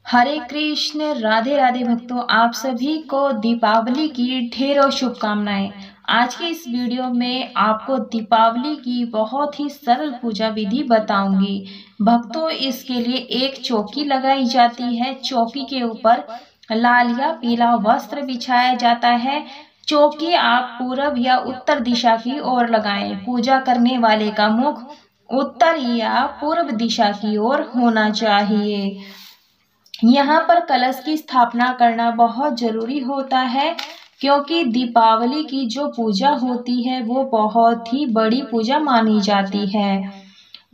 हरे कृष्ण, राधे राधे भक्तों, आप सभी को दीपावली की ढेरों शुभकामनाएं। आज के इस वीडियो में आपको दीपावली की बहुत ही सरल पूजा विधि बताऊंगी। भक्तों, इसके लिए एक चौकी लगाई जाती है। चौकी के ऊपर लाल या पीला वस्त्र बिछाया जाता है। चौकी आप पूरब या उत्तर दिशा की ओर लगाएं। पूजा करने वाले का मुख उत्तर या पूर्व दिशा की ओर होना चाहिए। यहाँ पर कलश की स्थापना करना बहुत जरूरी होता है, क्योंकि दीपावली की जो पूजा होती है वो बहुत ही बड़ी पूजा मानी जाती है।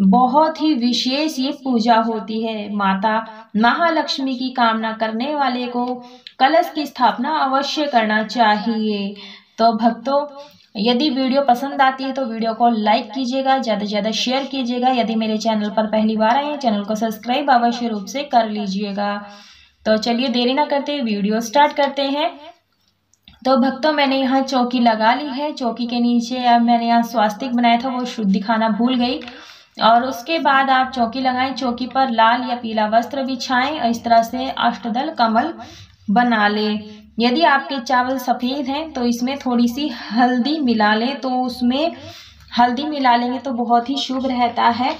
बहुत ही विशेष ये पूजा होती है। माता महालक्ष्मी की कामना करने वाले को कलश की स्थापना अवश्य करना चाहिए। तो भक्तों, यदि वीडियो पसंद आती है तो वीडियो को लाइक कीजिएगा, ज़्यादा से ज़्यादा शेयर कीजिएगा। यदि मेरे चैनल पर पहली बार आए हैं, चैनल को सब्सक्राइब अवश्य रूप से कर लीजिएगा। तो चलिए देरी ना करते वीडियो स्टार्ट करते हैं। तो भक्तों, मैंने यहाँ चौकी लगा ली है। चौकी के नीचे अब मैंने यहाँ स्वास्तिक बनाया था, वो शुद्ध दिखाना भूल गई। और उसके बाद आप चौकी लगाएं। चौकी पर लाल या पीला वस्त्र बिछाएं और इस तरह से अष्टदल कमल बना लें। यदि आपके चावल सफ़ेद हैं तो इसमें थोड़ी सी हल्दी मिला लें, तो उसमें हल्दी मिला लेंगे तो बहुत ही शुभ रहता है।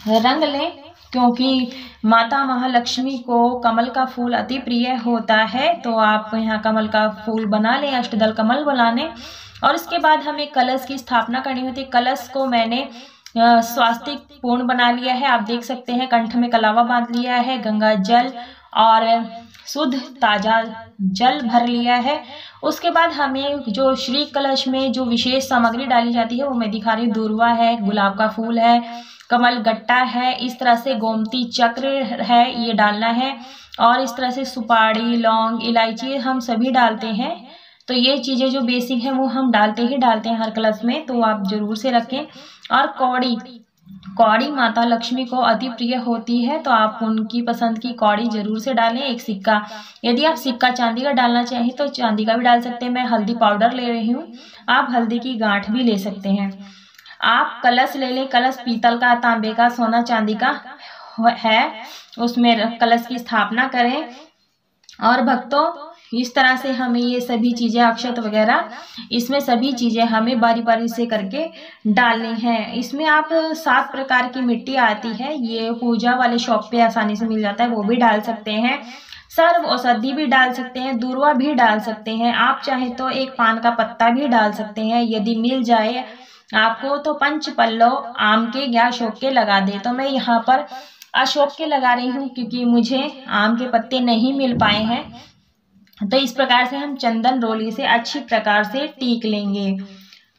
रंग लें, क्योंकि माता महालक्ष्मी को कमल का फूल अति प्रिय होता है। तो आप यहाँ कमल का फूल बना लें, अष्टदल कमल बना लें। और इसके बाद हमें कलश की स्थापना करनी होती है। कलश को मैंने स्वास्तिक पूर्ण बना लिया है। आप देख सकते हैं कंठ में कलावा बांध लिया है, गंगा जल और शुद्ध ताजा जल भर लिया है। उसके बाद हमें जो श्री कलश में जो विशेष सामग्री डाली जाती है वो मैं दिखा रही हूँ। दूर्वा है, गुलाब का फूल है, कमल गट्टा है, इस तरह से गोमती चक्र है, ये डालना है। और इस तरह से सुपारी, लौंग, इलायची हम सभी डालते हैं। तो ये चीज़ें जो बेसिक है वो हम डालते हैं हर कलश में, तो आप जरूर से रखें। और कौड़ी माता लक्ष्मी को अति प्रिय होती है, तो आप उनकी पसंद की कौड़ी जरूर से डालें। एक सिक्का, यदि आप सिक्का चांदी का डालना चाहें तो चांदी का भी डाल सकते हैं। मैं हल्दी पाउडर ले रही हूँ, आप हल्दी की गांठ भी ले सकते हैं। आप कलश ले लें। कलश पीतल का, तांबे का, सोना चांदी का है, उसमें कलश की स्थापना करें। और भक्तों, इस तरह से हमें ये सभी चीज़ें, अक्षत वगैरह, इसमें सभी चीज़ें हमें बारी बारी से करके डालनी है। इसमें आप 7 प्रकार की मिट्टी आती है, ये पूजा वाले शॉप पे आसानी से मिल जाता है, वो भी डाल सकते हैं। सर्व औषधि भी डाल सकते हैं, दूर्वा भी डाल सकते हैं। आप चाहे तो एक पान का पत्ता भी डाल सकते हैं, यदि मिल जाए आपको तो। पंच पल्लव आम के या अशोक के लगा दे। तो मैं यहाँ पर अशोक के लगा रही हूँ, क्योंकि मुझे आम के पत्ते नहीं मिल पाए हैं। तो इस प्रकार से हम चंदन रोली से अच्छी प्रकार से टीक लेंगे।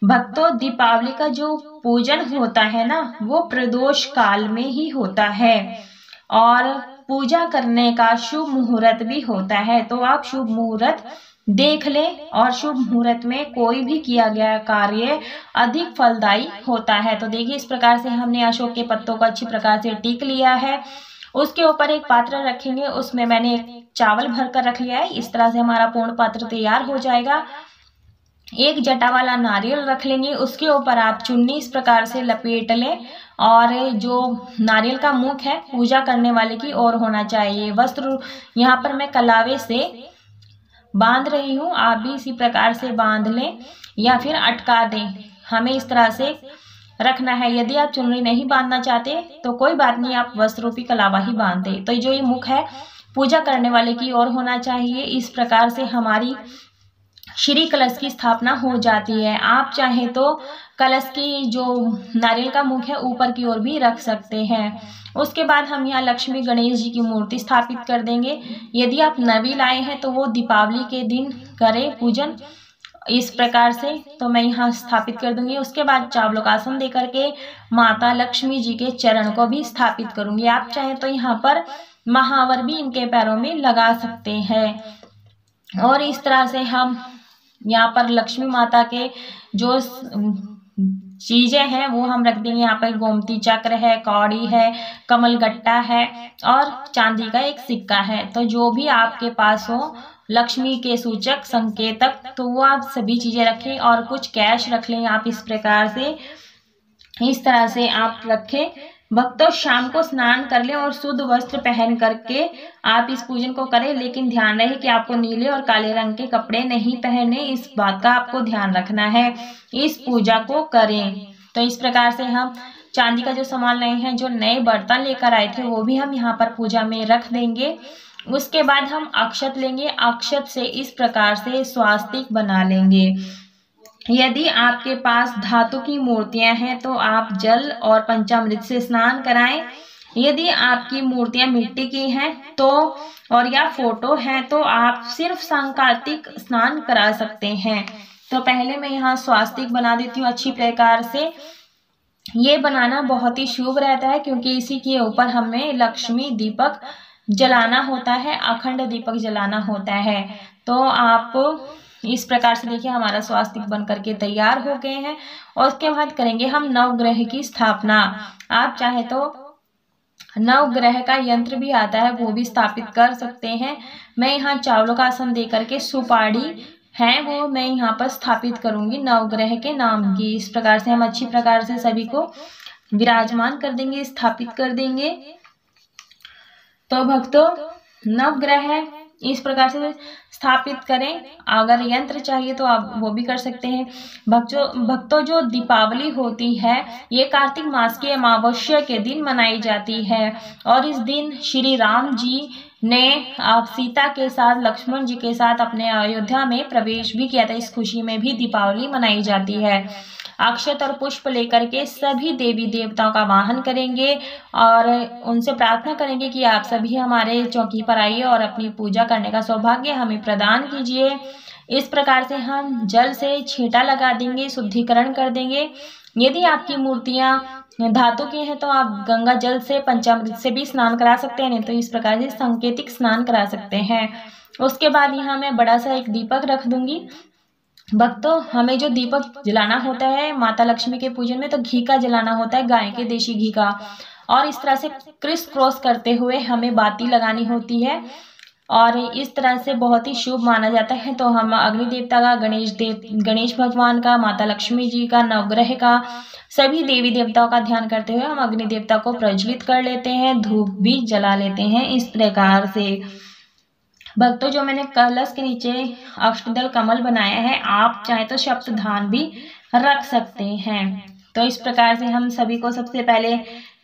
भक्तों, दीपावली का जो पूजन होता है ना, वो प्रदोष काल में ही होता है। और पूजा करने का शुभ मुहूर्त भी होता है, तो आप शुभ मुहूर्त देख लें। और शुभ मुहूर्त में कोई भी किया गया कार्य अधिक फलदायी होता है। तो देखिए, इस प्रकार से हमने अशोक के पत्तों को अच्छी प्रकार से टीक लिया है। उसके ऊपर एक पात्र रखेंगे, उसमें मैंने एक चावल भर कर रख लिया है। इस तरह से हमारा पूर्ण पात्र तैयार हो जाएगा। एक जटा वाला नारियल रख लेंगे, उसके ऊपर आप चुन्नी इस प्रकार से लपेट लें। और जो नारियल का मुख है पूजा करने वाले की ओर होना चाहिए। वस्त्र यहाँ पर मैं कलावे से बांध रही हूँ, आप भी इसी प्रकार से बांध लें या फिर अटका दें। हमें इस तरह से रखना है। यदि आप चुनरी नहीं बांधना चाहते तो कोई बात नहीं, आप वस्त्र रूपी कलावा ही बांध दें। तो जो ये मुख है पूजा करने वाले की ओर होना चाहिए। इस प्रकार से हमारी श्री कलश की स्थापना हो जाती है। आप चाहें तो कलश की जो नारियल का मुख है ऊपर की ओर भी रख सकते हैं। उसके बाद हम यहाँ लक्ष्मी गणेश जी की मूर्ति स्थापित कर देंगे। यदि आप नवी लाए हैं तो वो दीपावली के दिन करें पूजन इस प्रकार से। तो मैं यहाँ स्थापित कर दूंगी। उसके बाद चावलों का आसन दे करके माता लक्ष्मी जी के चरण को भी स्थापित करूंगी। आप चाहें तो यहाँ पर महावर भी इनके पैरों में लगा सकते हैं। और इस तरह से हम यहाँ पर लक्ष्मी माता के जो चीजें हैं वो हम रख देंगे। यहाँ पर गोमती चक्र है, कौड़ी है, कमल गट्टा है और चांदी का एक सिक्का है। तो जो भी आपके पास हो लक्ष्मी के सूचक संकेतक, तो वो आप सभी चीजें रखें। और कुछ कैश रख लें आप इस प्रकार से, इस तरह से आप रखें। भक्तों शाम को स्नान कर लें और शुद्ध वस्त्र पहन करके आप इस पूजन को करें, लेकिन ध्यान रहे कि आपको नीले और काले रंग के कपड़े नहीं पहने, इस बात का आपको ध्यान रखना है। इस पूजा को करें। तो इस प्रकार से हम चांदी का जो सामान लाए हैं, जो नए बर्तन लेकर आए थे, वो भी हम यहाँ पर पूजा में रख देंगे। उसके बाद हम अक्षत लेंगे। अक्षत से इस प्रकार से स्वास्तिक बना लेंगे। यदि आपके पास धातु की मूर्तियां हैं तो आप जल और पंचामृत से स्नान कराएं। यदि आपकी मूर्तियां मिट्टी की हैं तो और या फोटो हैं तो आप सिर्फ सांकेतिक स्नान करा सकते हैं। तो पहले मैं यहाँ स्वास्तिक बना देती हूँ अच्छी प्रकार से। ये बनाना बहुत ही शुभ रहता है, क्योंकि इसी के ऊपर हमें लक्ष्मी दीपक जलाना होता है, अखंड दीपक जलाना होता है। तो आप इस प्रकार से देखिए हमारा स्वास्तिक बन करके तैयार हो गए हैं। और उसके बाद करेंगे हम नवग्रह की स्थापना। आप चाहे तो नवग्रह का यंत्र भी आता है, वो भी स्थापित कर सकते हैं। मैं यहाँ चावलों का आसन दे करके सुपाड़ी है वो मैं यहाँ पर स्थापित करूंगी नवग्रह के नाम की। इस प्रकार से हम अच्छी प्रकार से सभी को विराजमान कर देंगे, स्थापित कर देंगे। तो भक्तों नवग्रह इस प्रकार से स्थापित करें। अगर यंत्र चाहिए तो आप वो भी कर सकते हैं। भक्तों जो दीपावली होती है ये कार्तिक मास की अमावस्या के दिन मनाई जाती है, और इस दिन श्री राम जी ने आप सीता के साथ लक्ष्मण जी के साथ अपने अयोध्या में प्रवेश भी किया था। इस खुशी में भी दीपावली मनाई जाती है। अक्षत और पुष्प लेकर के सभी देवी देवताओं का वाहन करेंगे और उनसे प्रार्थना करेंगे कि आप सभी हमारे चौकी पर आइए और अपनी पूजा करने का सौभाग्य हमें प्रदान कीजिए। इस प्रकार से हम जल से छींटा लगा देंगे, शुद्धिकरण कर देंगे। यदि आपकी मूर्तियां धातु की हैं तो आप गंगा जल से पंचामृत से भी स्नान करा सकते हैं, नहीं तो इस प्रकार से सांकेतिक स्नान करा सकते हैं। उसके बाद यहाँ मैं बड़ा सा एक दीपक रख दूंगी। भक्तों हमें जो दीपक जलाना होता है माता लक्ष्मी के पूजन में, तो घी का जलाना होता है, गाय के देशी घी का। और इस तरह से क्रिस क्रॉस करते हुए हमें बाती लगानी होती है, और इस तरह से बहुत ही शुभ माना जाता है। तो हम अग्नि देवता का, गणेश भगवान का, माता लक्ष्मी जी का, नवग्रह का, सभी देवी देवताओं का ध्यान करते हुए हम अग्नि देवता को प्रज्वलित कर लेते हैं, धूप भी जला लेते हैं। इस प्रकार से भक्तों जो मैंने कलश के नीचे अष्टदल कमल बनाया है, आप चाहे तो सप्तधान भी रख सकते हैं। तो इस प्रकार से हम सभी को सबसे पहले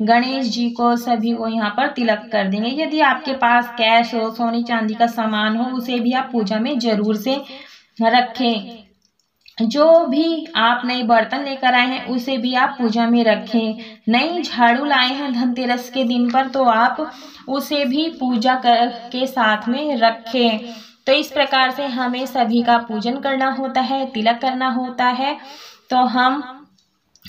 गणेश जी को सभी को यहाँ पर तिलक कर देंगे। यदि आपके पास कैश हो, सोने चांदी का सामान हो, उसे भी आप पूजा में जरूर से रखें। जो भी आप नए बर्तन लेकर आए हैं उसे भी आप पूजा में रखें। नई झाड़ू लाए हैं धनतेरस के दिन पर तो आप उसे भी पूजा के साथ में रखें। तो इस प्रकार से हमें सभी का पूजन करना होता है, तिलक करना होता है। तो हम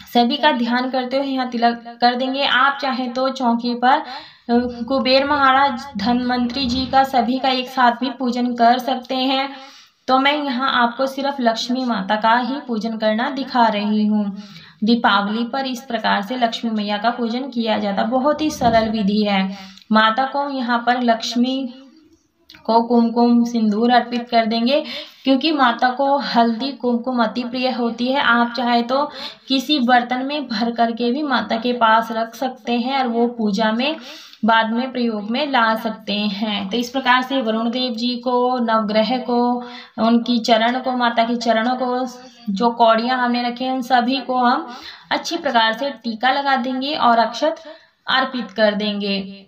सभी का ध्यान करते हुए यहाँ तिलक कर देंगे। आप चाहे तो चौकी पर कुबेर महाराज, धनवंतरी जी का, सभी का एक साथ भी पूजन कर सकते हैं। तो मैं यहाँ आपको सिर्फ लक्ष्मी माता का ही पूजन करना दिखा रही हूँ। दीपावली पर इस प्रकार से लक्ष्मी मैया का पूजन किया जाता, बहुत ही सरल विधि है। माता को यहाँ पर लक्ष्मी को कुमकुम सिंदूर अर्पित कर देंगे, क्योंकि माता को हल्दी कुमकुम अति प्रिय होती है। आप चाहे तो किसी बर्तन में भर करके भी माता के पास रख सकते हैं और वो पूजा में बाद में प्रयोग में ला सकते हैं। तो इस प्रकार से वरुण देव जी को, नवग्रह को, उनकी चरण को, माता के चरणों को, जो कौड़ियाँ हमने रखे हैं, सभी को हम अच्छी प्रकार से टीका लगा देंगे और अक्षत अर्पित कर देंगे।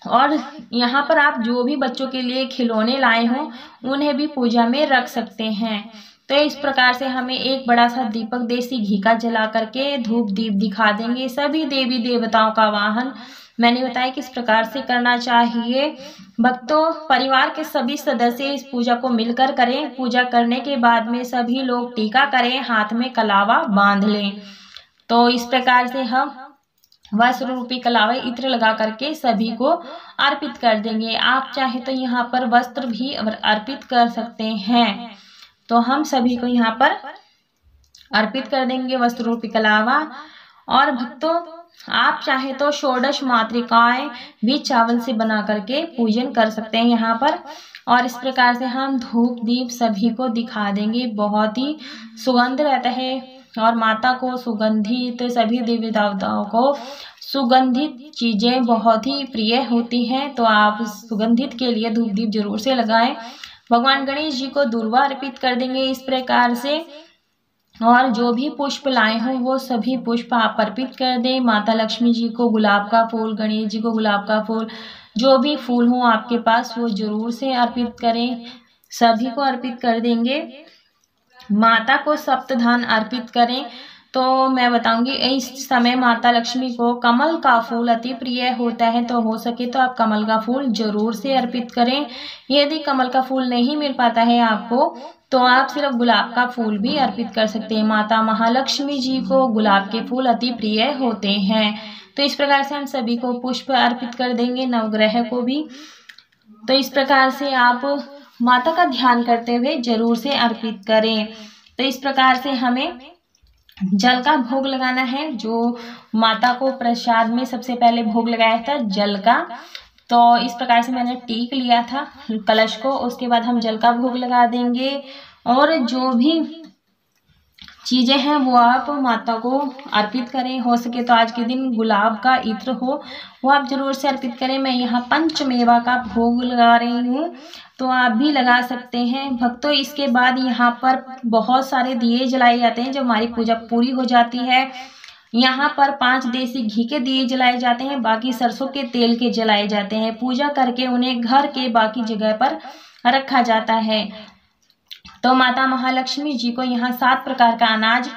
और यहाँ पर आप जो भी बच्चों के लिए खिलौने लाए हों उन्हें भी पूजा में रख सकते हैं। तो इस प्रकार से हमें एक बड़ा सा दीपक देसी घी का जला करके धूप दीप दिखा देंगे। सभी देवी देवताओं का वाहन मैंने बताया किस प्रकार से करना चाहिए। भक्तों परिवार के सभी सदस्य इस पूजा को मिलकर करें। पूजा करने के बाद में सभी लोग टीका करें, हाथ में कलावा बांध लें। तो इस प्रकार से हम वस्त्र रूपी कलावा इत्र लगा करके सभी को अर्पित कर देंगे। आप चाहे तो यहाँ पर वस्त्र भी अर्पित कर सकते हैं। तो हम सभी को यहाँ पर अर्पित कर देंगे वस्त्र रूपी कलावा। और भक्तों आप चाहे तो षोडश मातृकाएं भी चावल से बना करके पूजन कर सकते हैं यहाँ पर। और इस प्रकार से हम धूप दीप सभी को दिखा देंगे। बहुत ही सुगंध रहता है और माता को सुगंधित, सभी देवी देवताओं को सुगंधित चीज़ें बहुत ही प्रिय होती हैं। तो आप सुगंधित के लिए धूप दीप जरूर से लगाएं। भगवान गणेश जी को दूर्वा अर्पित कर देंगे इस प्रकार से, और जो भी पुष्प लाए हों वो सभी पुष्प आप अर्पित कर दें। माता लक्ष्मी जी को गुलाब का फूल, गणेश जी को गुलाब का फूल, जो भी फूल हो आपके पास वो जरूर से अर्पित करें। सभी को अर्पित कर देंगे। माता को सप्तधान अर्पित करें। तो मैं बताऊंगी, इस समय माता लक्ष्मी को कमल का फूल अति प्रिय होता है, तो हो सके तो आप कमल का फूल जरूर से अर्पित करें। यदि कमल का फूल नहीं मिल पाता है आपको तो आप सिर्फ गुलाब का फूल भी अर्पित कर सकते हैं। माता महालक्ष्मी जी को गुलाब के फूल अति प्रिय होते हैं। तो इस प्रकार से हम सभी को पुष्प अर्पित कर देंगे, नवग्रह को भी। तो इस प्रकार से आप माता का ध्यान करते हुए जरूर से अर्पित करें। तो इस प्रकार से हमें जल का भोग लगाना है। जो माता को प्रसाद में सबसे पहले भोग लगाया था जल का, तो इस प्रकार से मैंने टीक लिया था कलश को। उसके बाद हम जल का भोग लगा देंगे, और जो भी चीज़ें हैं वो आप माता को अर्पित करें। हो सके तो आज के दिन गुलाब का इत्र हो वो आप जरूर से अर्पित करें। मैं यहाँ पंचमेवा का भोग लगा रही हूँ, तो आप भी लगा सकते हैं भक्तों। इसके बाद यहाँ पर बहुत सारे दिए जलाए जाते हैं जब हमारी पूजा पूरी हो जाती है। यहाँ पर 5 देसी घी के दिए जलाए जाते हैं, बाकी सरसों के तेल के जलाए जाते हैं। पूजा करके उन्हें घर के बाकी जगह पर रखा जाता है। तो माता महालक्ष्मी जी को यहाँ 7 प्रकार का अनाज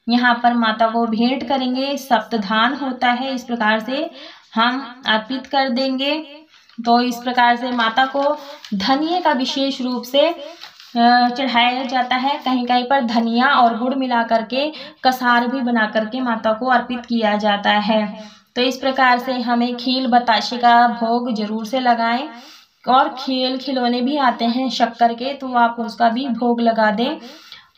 यहाँ पर माता को भेंट करेंगे। सप्तधान होता है, इस प्रकार से हम अर्पित कर देंगे। तो इस प्रकार से माता को धनिये का विशेष रूप से चढ़ाया जाता है। कहीं कहीं पर धनिया और गुड़ मिला करके कसार भी बना करके माता को अर्पित किया जाता है। तो इस प्रकार से हमें खील बताशे का भोग जरूर से लगाएं, और खेल खिलौने भी आते हैं शक्कर के, तो आप उसका भी भोग लगा दें।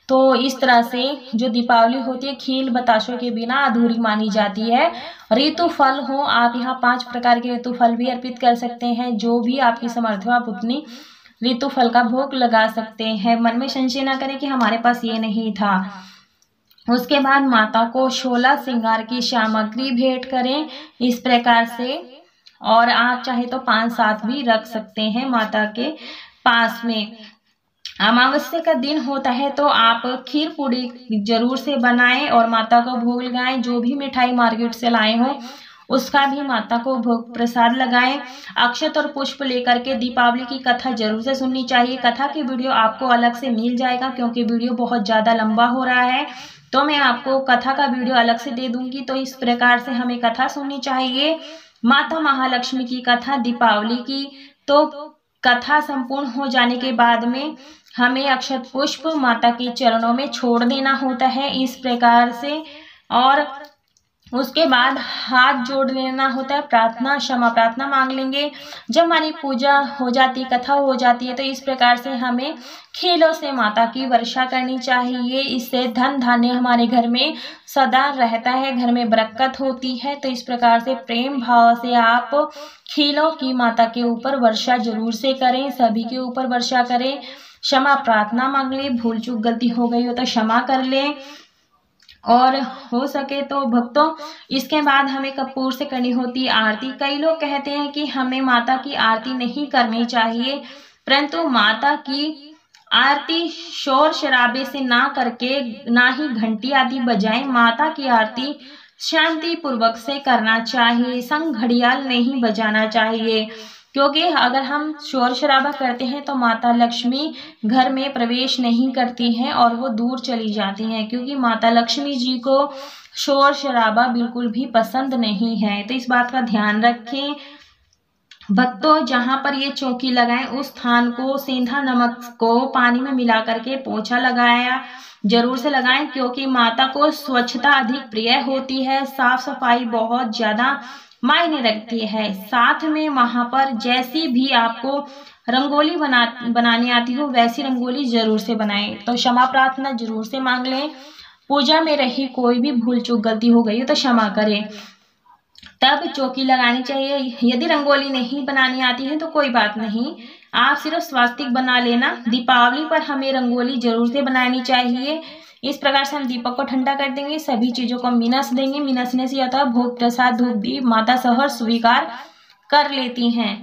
तो इस तरह से जो दीपावली होती है खील बताशों के बिना अधूरी मानी जाती है। ऋतु फल हो, आप यहाँ 5 प्रकार के ऋतु फल भी अर्पित कर सकते हैं। जो भी आपकी समर्थ हो आप उतनी ऋतु फल का भोग लगा सकते हैं। मन में संशय ना करें कि हमारे पास ये नहीं था। उसके बाद माता को 16 श्रृंगार की सामग्री भेंट करें इस प्रकार से, और आप चाहे तो 5-7 भी रख सकते हैं माता के पास में। अमावस्या का दिन होता है तो आप खीर पूड़ी जरूर से बनाएं और माता को भोग लगाएं। जो भी मिठाई मार्केट से लाए हो उसका भी माता को भोग प्रसाद लगाएं। अक्षत और पुष्प लेकर के दीपावली की कथा जरूर से सुननी चाहिए। कथा की वीडियो आपको अलग से मिल जाएगा, क्योंकि वीडियो बहुत ज़्यादा लंबा हो रहा है, तो मैं आपको कथा का वीडियो अलग से दे दूंगी। तो इस प्रकार से हमें कथा सुननी चाहिए, माता महालक्ष्मी की कथा दीपावली की। तो कथा संपूर्ण हो जाने के बाद में हमें अक्षत पुष्प माता के चरणों में छोड़ देना होता है इस प्रकार से, और उसके बाद हाथ जोड़ लेना होता है, प्रार्थना क्षमा प्रार्थना मांग लेंगे। जब हमारी पूजा हो जाती, कथा हो जाती है, तो इस प्रकार से हमें खेलों से माता की वर्षा करनी चाहिए। इससे धन धान्य हमारे घर में सदा रहता है, घर में बरकत होती है। तो इस प्रकार से प्रेम भाव से आप खेलों की माता के ऊपर वर्षा जरूर से करें, सभी के ऊपर वर्षा करें। क्षमा प्रार्थना मांग ले, भूल चूक गलती हो गई हो तो क्षमा कर लें, और हो सके तो भक्तों इसके बाद हमें कपूर से करनी होती आरती। कई लोग कहते हैं कि हमें माता की आरती नहीं करनी चाहिए, परंतु माता की आरती शोर शराबे से ना करके, ना ही घंटी आदि बजाएं। माता की आरती शांति पूर्वक से करना चाहिए, संग घड़ियाल नहीं बजाना चाहिए, क्योंकि अगर हम शोर शराबा करते हैं तो माता लक्ष्मी घर में प्रवेश नहीं करती हैं और वो दूर चली जाती हैं, क्योंकि माता लक्ष्मी जी को शोर शराबा बिल्कुल भी पसंद नहीं है। तो इस बात का ध्यान रखें भक्तों। जहाँ पर ये चौकी लगाएं उस स्थान को सेंधा नमक को पानी में मिला करके पोछा लगाया जरूर से लगाएं, क्योंकि माता को स्वच्छता अधिक प्रिय होती है। साफ सफाई बहुत ज्यादा मायने रखती है। साथ में वहां पर जैसी भी आपको रंगोली बनाने आती हो वैसी रंगोली जरूर से बनाएं। तो क्षमा प्रार्थना जरूर से मांग लें। पूजा में रही कोई भी भूल चूक गलती हो गई हो तो क्षमा करें, तब चौकी लगानी चाहिए। यदि रंगोली नहीं बनानी आती है तो कोई बात नहीं, आप सिर्फ स्वास्तिक बना लेना। दीपावली पर हमें रंगोली जरूर से बनानी चाहिए। इस प्रकार से हम दीपक को ठंडा कर देंगे। सभी चीजों को मिनस देंगे। मिनसने से आता है भोग प्रसाद धूप दीप माता सहर स्वीकार कर लेती हैं।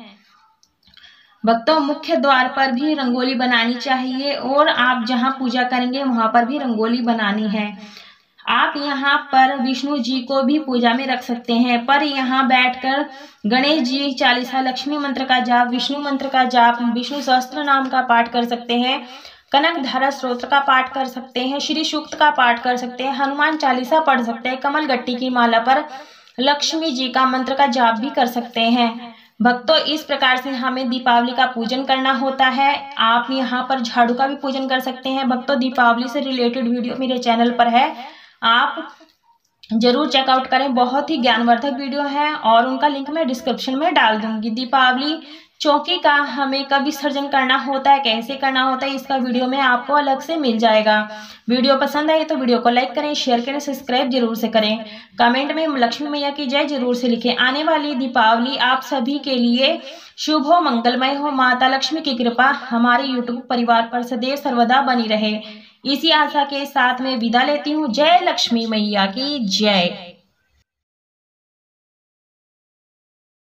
भक्तों, मुख्य द्वार पर भी रंगोली बनानी चाहिए और आप जहां पूजा करेंगे वहां पर भी रंगोली बनानी है। आप यहाँ पर विष्णु जी को भी पूजा में रख सकते हैं, पर यहाँ बैठकर गणेश जी चालीसा, लक्ष्मी मंत्र का जाप, विष्णु मंत्र का जाप, विष्णु सहस्त्र नाम का पाठ कर सकते हैं, कनक धारा स्तोत्र का पाठ कर सकते हैं, श्री सूक्त का पाठ कर सकते हैं, हनुमान चालीसा पढ़ सकते हैं, कमल गट्टी की माला पर लक्ष्मी जी का मंत्र का जाप भी कर सकते हैं। भक्तों, इस प्रकार से हमें दीपावली का पूजन करना होता है। आप यहाँ पर झाड़ू का भी पूजन कर सकते हैं। भक्तों, दीपावली से रिलेटेड वीडियो मेरे चैनल पर है, आप जरूर चेकआउट करें। बहुत ही ज्ञानवर्धक वीडियो है और उनका लिंक मैं डिस्क्रिप्शन में डाल दूंगी। दीपावली चौकी का हमें कब विसर्जन करना होता है, कैसे करना होता है, इसका वीडियो में आपको अलग से मिल जाएगा। वीडियो पसंद आए तो वीडियो को लाइक करें, शेयर करें, सब्सक्राइब जरूर से करें। कमेंट में लक्ष्मी मैया की जय जरूर से लिखें। आने वाली दीपावली आप सभी के लिए शुभ हो, मंगलमय हो। माता लक्ष्मी की कृपा हमारे यूट्यूब परिवार पर सदैव सर्वदा बनी रहे। इसी आशा के साथ मैं विदा लेती हूँ। जय लक्ष्मी मैया की जय।